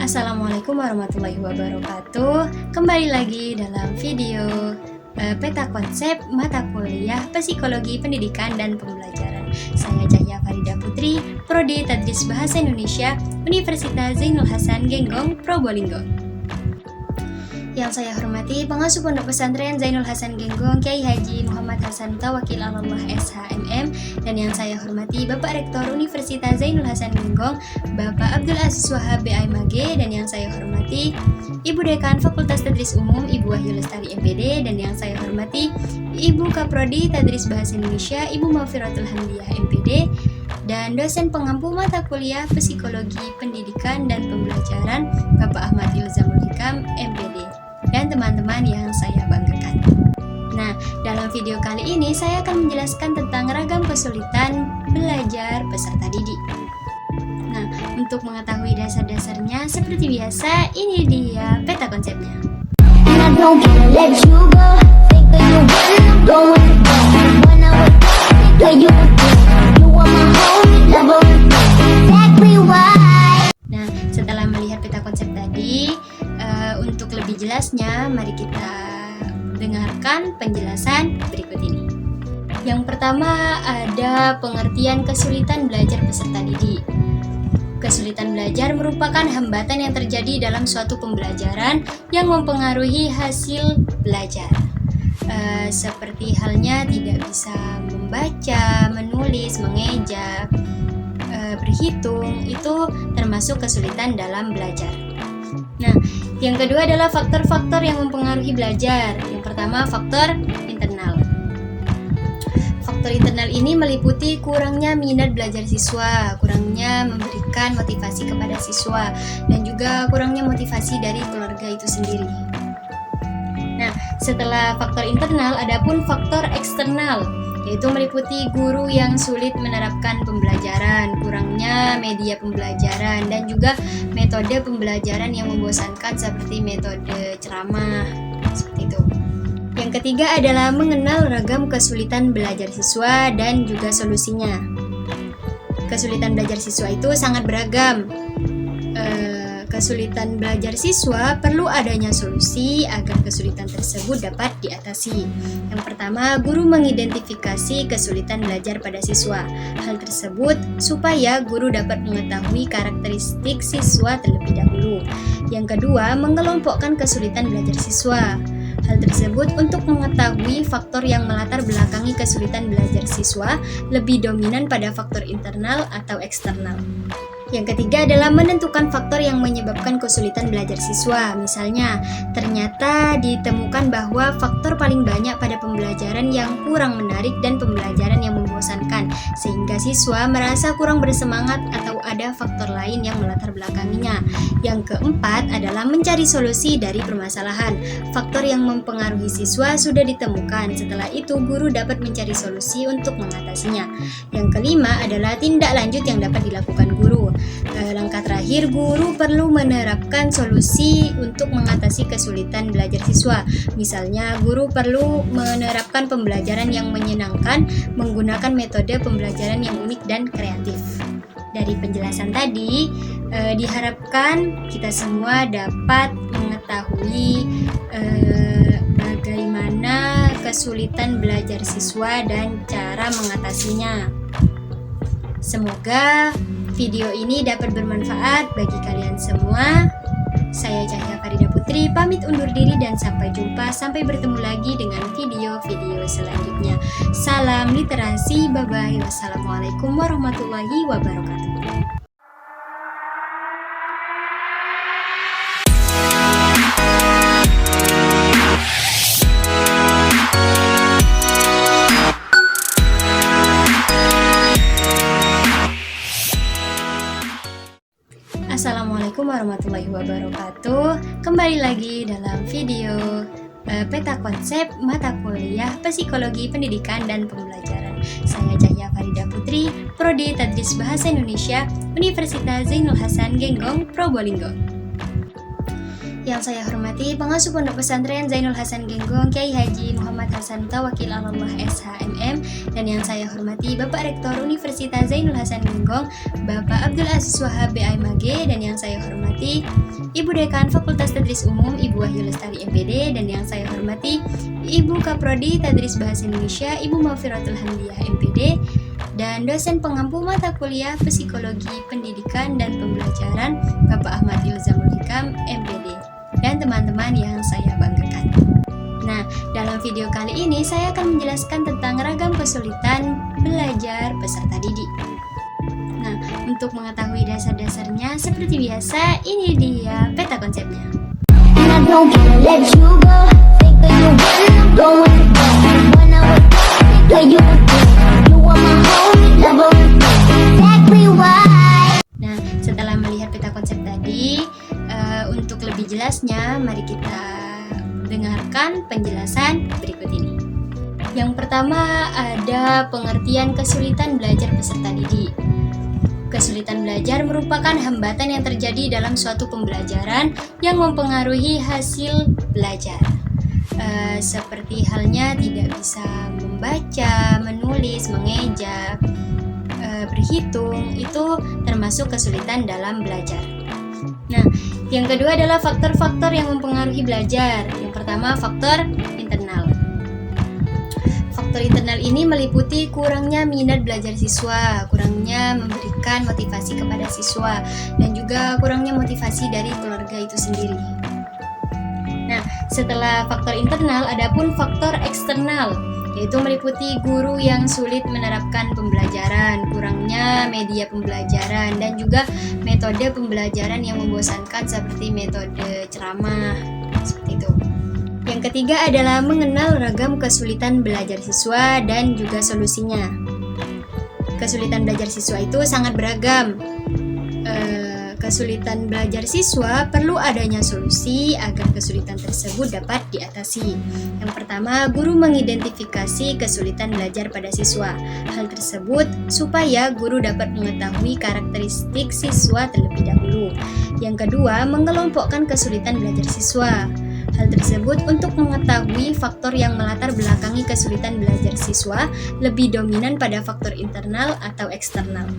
Assalamualaikum warahmatullahi wabarakatuh. Kembali lagi dalam video peta konsep mata kuliah Psikologi Pendidikan dan Pembelajaran. Saya Cahya Farida Putri, Prodi Tadris Bahasa Indonesia, Universitas Zainul Hasan Genggong, Probolinggo. Yang saya hormati Pengasuh Pondok Pesantren Zainul Hasan Genggong, Kiai Haji Muhammad Hasan Tawakil Allah SHMM, dan yang saya hormati Bapak Rektor Universitas Zainul Hasan Genggong, Bapak Abdul Aziz Wahab BAMAG, dan yang saya hormati Ibu Dekan Fakultas Tadris Umum Ibu Wahyu Lestari MPD, dan yang saya hormati Ibu Kaprodi Tadris Bahasa Indonesia Ibu Mafiratul Hamdiyah MPD, dan dosen pengampu mata kuliah Psikologi Pendidikan dan Pembelajaran Bapak Ahmad Ilzamul Hikam MPD, dan teman-teman yang saya banggakan. Nah, dalam video kali ini saya akan menjelaskan tentang ragam kesulitan belajar peserta didik. Nah, untuk mengetahui dasar-dasarnya, seperti biasa, ini dia peta konsepnya. Nah, setelah melihat peta konsep tadi, untuk lebih jelasnya, mari kita dengarkan penjelasan berikut ini. Yang pertama ada pengertian kesulitan belajar peserta didik. Kesulitan belajar merupakan hambatan yang terjadi dalam suatu pembelajaran yang mempengaruhi hasil belajar. Seperti halnya tidak bisa membaca, menulis, mengeja, berhitung, itu termasuk kesulitan dalam belajar. Nah, yang kedua adalah faktor-faktor yang mempengaruhi belajar. Yang pertama, faktor internal. Faktor internal ini meliputi kurangnya minat belajar siswa, kurangnya memberikan motivasi kepada siswa, dan juga kurangnya motivasi dari keluarga itu sendiri. Nah, setelah faktor internal, adapun faktor eksternal, yaitu meliputi guru yang sulit menerapkan pembelajaran, kurangnya media pembelajaran, dan juga metode pembelajaran yang membosankan seperti metode ceramah, seperti itu. Yang ketiga adalah mengenal ragam kesulitan belajar siswa dan juga solusinya. Kesulitan belajar siswa itu sangat beragam. Kesulitan belajar siswa perlu adanya solusi agar kesulitan tersebut dapat diatasi. Yang pertama, guru mengidentifikasi kesulitan belajar pada siswa. Hal tersebut supaya guru dapat mengetahui karakteristik siswa terlebih dahulu. Yang kedua, mengelompokkan kesulitan belajar siswa. Hal tersebut untuk mengetahui faktor yang melatar belakangi kesulitan belajar siswa lebih dominan pada faktor internal atau eksternal. Yang ketiga adalah menentukan faktor yang menyebabkan kesulitan belajar siswa. Misalnya, ternyata ditemukan bahwa faktor paling banyak pada pembelajaran yang kurang menarik dan pembelajaran yang membosankan, sehingga siswa merasa kurang bersemangat atau ada faktor lain yang melatar belakanginya. Yang keempat adalah mencari solusi dari permasalahan. Faktor yang mempengaruhi siswa sudah ditemukan. Setelah itu, guru dapat mencari solusi untuk mengatasinya. Yang kelima adalah tindak lanjut yang dapat dilakukan guru. Langkah terakhir, guru perlu menerapkan solusi untuk mengatasi kesulitan belajar siswa. Misalnya, guru perlu menerapkan pembelajaran yang menyenangkan menggunakan metode pembelajaran yang unik dan kreatif. Dari penjelasan tadi, diharapkan kita semua dapat mengetahui bagaimana kesulitan belajar siswa dan cara mengatasinya. Semoga video ini dapat bermanfaat bagi kalian semua. Saya Cahya Farida Putri, pamit undur diri dan sampai jumpa. Sampai bertemu lagi dengan video-video selanjutnya. Salam literasi, bye-bye. Wassalamualaikum warahmatullahi wabarakatuh. Assalamualaikum warahmatullahi wabarakatuh. Kembali lagi dalam video peta konsep mata kuliah Psikologi Pendidikan dan Pembelajaran. Saya Cahya Farida Putri, Prodi Tadris Bahasa Indonesia, Universitas Zainul Hasan Genggong, Probolinggo. Yang saya hormati Pengasuh Pondok Pesantren Zainul Hasan Genggong Kiai Haji Muhammad Hasan Tawakil Allah SHMM, dan yang saya hormati Bapak Rektor Universitas Zainul Hasan Genggong Bapak Abdul Aziz Wahab BAMAG, dan yang saya hormati Ibu Dekan Fakultas Tadris Umum Ibu Wahyu Lestari MPD, dan yang saya hormati Ibu Kaprodi Tadris Bahasa Indonesia Ibu Mafiratul Hamdiah MPD, dan dosen pengampu mata kuliah Psikologi Pendidikan dan Pembelajaran Bapak Ahmad Ilzamul Hikam MPD, dan teman-teman yang saya banggakan. Nah, dalam video kali ini saya akan menjelaskan tentang ragam kesulitan belajar peserta didik. Nah, untuk mengetahui dasar-dasarnya, seperti biasa, ini dia peta konsepnya. Nah, setelah melihat peta konsep tadi, untuk lebih jelasnya, mari kita dengarkan penjelasan berikut ini. Yang pertama ada pengertian kesulitan belajar peserta didik. Kesulitan belajar merupakan hambatan yang terjadi dalam suatu pembelajaran yang mempengaruhi hasil belajar. Seperti halnya tidak bisa membaca, menulis, mengeja, berhitung, itu termasuk kesulitan dalam belajar. Nah, yang kedua adalah faktor-faktor yang mempengaruhi belajar. Yang pertama, faktor internal. Faktor internal ini meliputi kurangnya minat belajar siswa, kurangnya memberikan motivasi kepada siswa, dan juga kurangnya motivasi dari keluarga itu sendiri. Nah, setelah faktor internal, adapun faktor eksternal, yaitu meliputi guru yang sulit menerapkan pembelajaran, kurangnya media pembelajaran, dan juga metode pembelajaran yang membosankan seperti metode ceramah, seperti itu. Yang ketiga adalah mengenal ragam kesulitan belajar siswa dan juga solusinya. Kesulitan belajar siswa itu sangat beragam. Kesulitan belajar siswa perlu adanya solusi agar kesulitan tersebut dapat diatasi. Yang pertama, guru mengidentifikasi kesulitan belajar pada siswa. Hal tersebut supaya guru dapat mengetahui karakteristik siswa terlebih dahulu. Yang kedua, mengelompokkan kesulitan belajar siswa. Hal tersebut untuk mengetahui faktor yang melatar belakangi kesulitan belajar siswa lebih dominan pada faktor internal atau eksternal.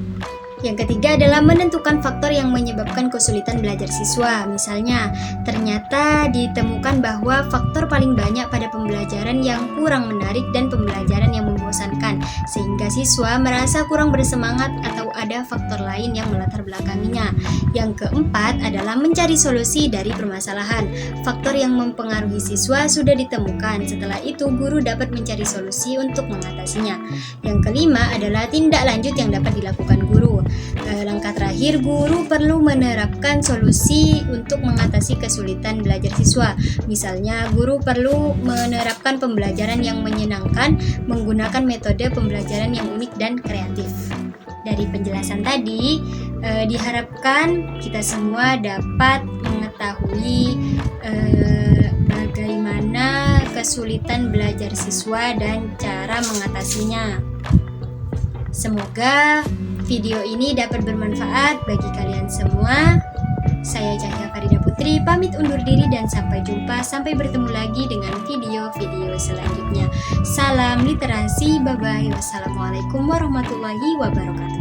Yang ketiga adalah menentukan faktor yang menyebabkan kesulitan belajar siswa. Misalnya, ternyata ditemukan bahwa faktor paling banyak pada pembelajaran yang kurang menarik dan pembelajaran yang membosankan, sehingga siswa merasa kurang bersemangat atau ada faktor lain yang melatar belakanginya. Yang keempat adalah mencari solusi dari permasalahan. Faktor yang mempengaruhi siswa sudah ditemukan. Setelah itu, guru dapat mencari solusi untuk mengatasinya. Yang kelima adalah tindak lanjut yang dapat dilakukan guru. Langkah terakhir, guru perlu menerapkan solusi untuk mengatasi kesulitan belajar siswa. Misalnya, guru perlu menerapkan pembelajaran yang menyenangkan menggunakan metode pembelajaran yang unik dan kreatif. Dari penjelasan tadi, diharapkan kita semua dapat mengetahui bagaimana kesulitan belajar siswa dan cara mengatasinya. Semoga video ini dapat bermanfaat bagi kalian semua. Saya Cahya Farida Putri pamit undur diri dan sampai jumpa. Sampai bertemu lagi dengan video-video selanjutnya. Salam literasi, bye-bye. Wassalamualaikum warahmatullahi wabarakatuh.